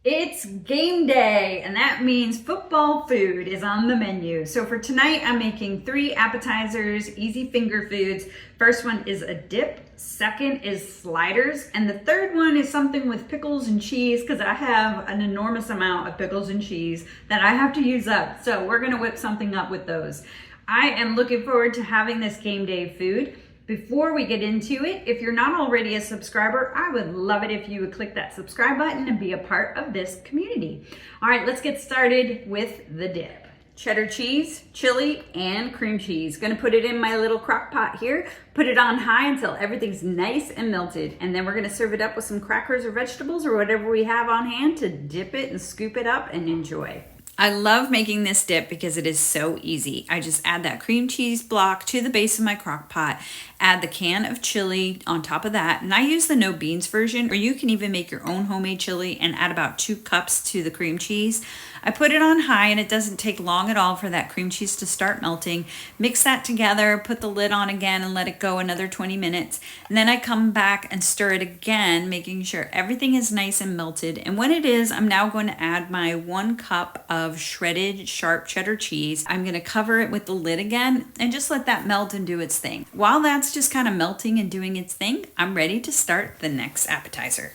It's game day, and that means football food is on the menu. So for tonight, I'm making 3 appetizers, easy finger foods. First one is a dip, second is sliders, and the third one is something with pickles and cheese because I have an enormous amount of pickles and cheese that I have to use up. So we're gonna whip something up with those. I am looking forward to having this game day food. Before we get into it, if you're not already a subscriber, I would love it if you would click that subscribe button and be a part of this community. All right, let's get started with the dip. Cheddar cheese, chili, and cream cheese. Gonna put it in my little crock pot here, put it on high until everything's nice and melted. And then we're gonna serve it up with some crackers or vegetables or whatever we have on hand to dip it and scoop it up and enjoy. I love making this dip because it is so easy. I just add that cream cheese block to the base of my crock pot, add the can of chili on top of that, and I use the no beans version, or you can even make your own homemade chili and add about 2 cups to the cream cheese. I put it on high and it doesn't take long at all for that cream cheese to start melting. Mix that together, put the lid on again and let it go another 20 minutes. And then I come back and stir it again, making sure everything is nice and melted. And when it is, I'm now going to add my 1 cup of shredded sharp cheddar cheese. I'm going to cover it with the lid again and just let that melt and do its thing. While that's just kind of melting and doing its thing, I'm ready to start the next appetizer.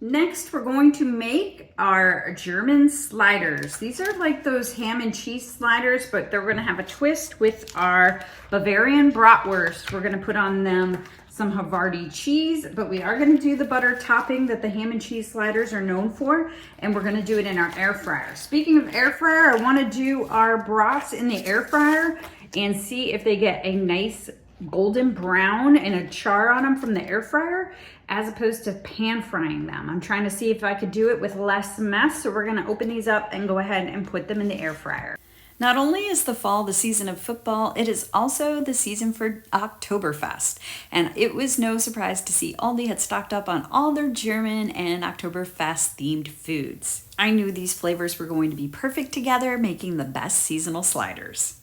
Next, we're going to make our German sliders. These are like those ham and cheese sliders, but they're gonna have a twist with our Bavarian Bratwurst. We're gonna put on them some Havarti cheese, but we are gonna do the butter topping that the ham and cheese sliders are known for, and we're gonna do it in our air fryer. Speaking of air fryer, I wanna do our brats in the air fryer and see if they get a nice golden brown and a char on them from the air fryer as opposed to pan frying them. I'm trying to see if I could do it with less mess, so we're gonna open these up and go ahead and put them in the air fryer. Not only is the fall the season of football, it is also the season for Oktoberfest. And it was no surprise to see Aldi had stocked up on all their German and Oktoberfest themed foods. I knew these flavors were going to be perfect together, making the best seasonal sliders.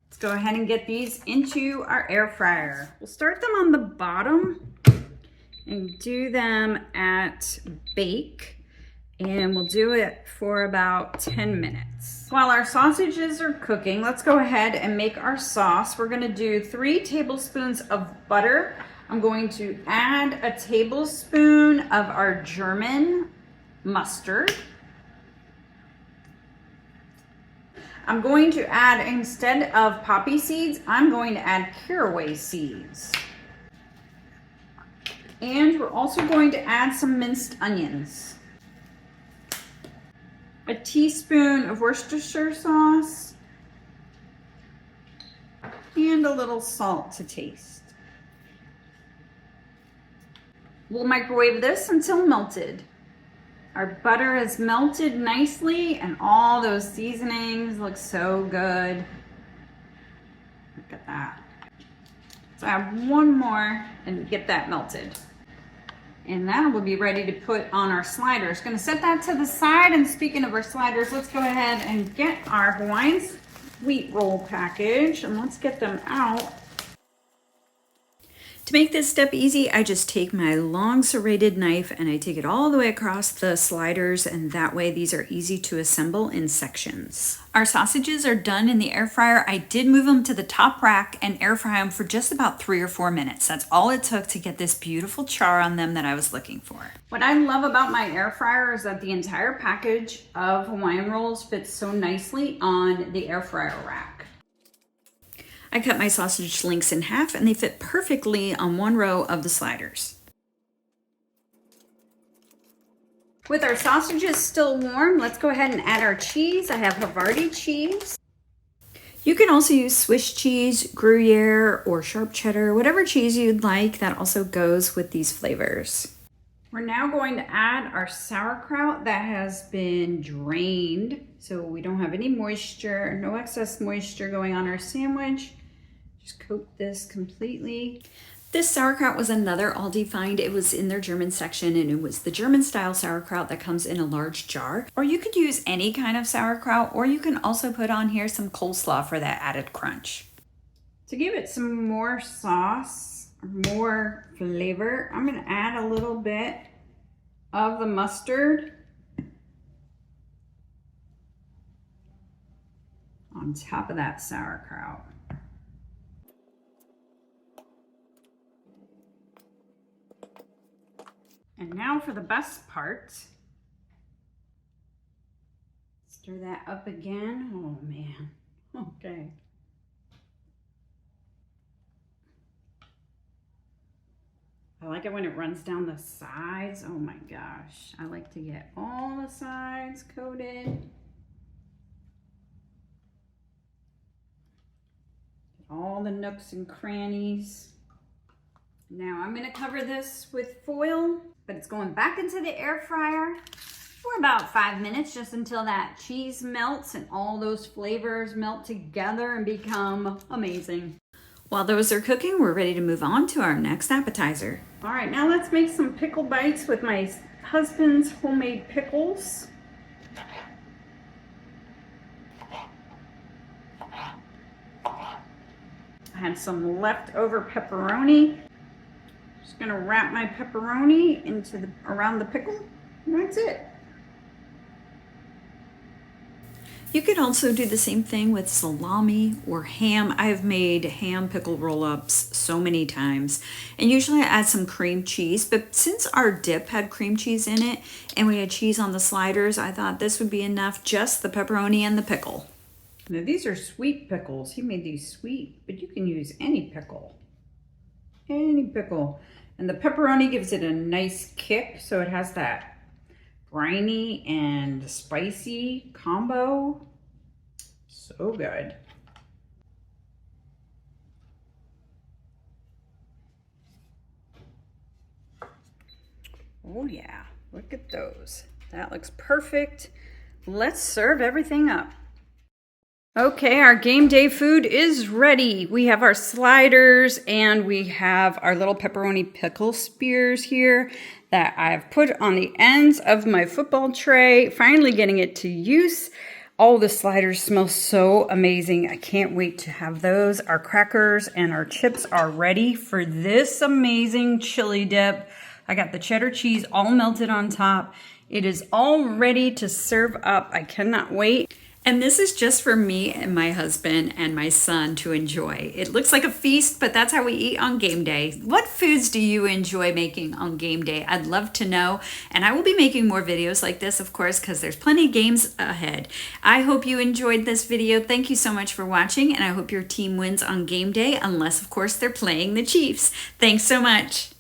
Let's go ahead and get these into our air fryer. We'll start them on the bottom and do them at bake, and we'll do it for about 10 minutes. While our sausages are cooking, let's go ahead and make our sauce. We're gonna do 3 tablespoons of butter. I'm going to add a tablespoon of our German mustard. I'm going to add, instead of poppy seeds, I'm going to add caraway seeds. And we're also going to add some minced onions. A teaspoon of Worcestershire sauce. And a little salt to taste. We'll microwave this until melted. Our butter has melted nicely and all those seasonings look so good. Look at that. So I have one more and get that melted. And that will be ready to put on our sliders. Gonna set that to the side, and speaking of our sliders, let's go ahead and get our Hawaiian wheat roll package and let's get them out. To make this step easy, I just take my long serrated knife and I take it all the way across the sliders, and that way these are easy to assemble in sections. Our sausages are done in the air fryer. I did move them to the top rack and air fry them for just about 3 or 4 minutes. That's all it took to get this beautiful char on them that I was looking for. What I love about my air fryer is that the entire package of Hawaiian rolls fits so nicely on the air fryer rack. I cut my sausage links in half and they fit perfectly on one row of the sliders. With our sausages still warm, let's go ahead and add our cheese. I have Havarti cheese. You can also use Swiss cheese, Gruyere, or sharp cheddar, whatever cheese you'd like. That also goes with these flavors. We're now going to add our sauerkraut that has been drained, so we don't have any moisture, no excess moisture going on our sandwich. Just coat this completely. This sauerkraut was another Aldi find. It was in their German section, and it was the German style sauerkraut that comes in a large jar. Or you could use any kind of sauerkraut, or you can also put on here some coleslaw for that added crunch. To give it some more sauce, more flavor, I'm gonna add a little bit of the mustard on top of that sauerkraut. And now for the best part. Stir that up again. Oh man. Okay. I like it when it runs down the sides. Oh my gosh. I like to get all the sides coated. All the nooks and crannies. Now I'm gonna cover this with foil, but it's going back into the air fryer for about 5 minutes, just until that cheese melts and all those flavors melt together and become amazing. While those are cooking, we're ready to move on to our next appetizer. All right, now let's make some pickle bites with my husband's homemade pickles. I had some leftover pepperoni. Just gonna wrap my pepperoni into around the pickle, and that's it. You could also do the same thing with salami or ham. I've made ham pickle roll-ups so many times, and usually I add some cream cheese, but since our dip had cream cheese in it and we had cheese on the sliders, I thought this would be enough, just the pepperoni and the pickle. Now these are sweet pickles. He made these sweet, but you can use any pickle. Any pickle. And the pepperoni gives it a nice kick, so it has that briny and spicy combo. So good. Oh yeah, look at those. That looks perfect. Let's serve everything up. Okay, our game day food is ready. We have our sliders and we have our little pepperoni pickle spears here that I've put on the ends of my football tray, finally getting it to use. All the sliders smell so amazing. I can't wait to have those. Our crackers and our chips are ready for this amazing chili dip. I got the cheddar cheese all melted on top. It is all ready to serve up. I cannot wait. And this is just for me and my husband and my son to enjoy. It looks like a feast, but that's how we eat on game day. What foods do you enjoy making on game day? I'd love to know. And I will be making more videos like this, of course, because there's plenty of games ahead. I hope you enjoyed this video. Thank you so much for watching, and I hope your team wins on game day, unless, of course, they're playing the Chiefs. Thanks so much.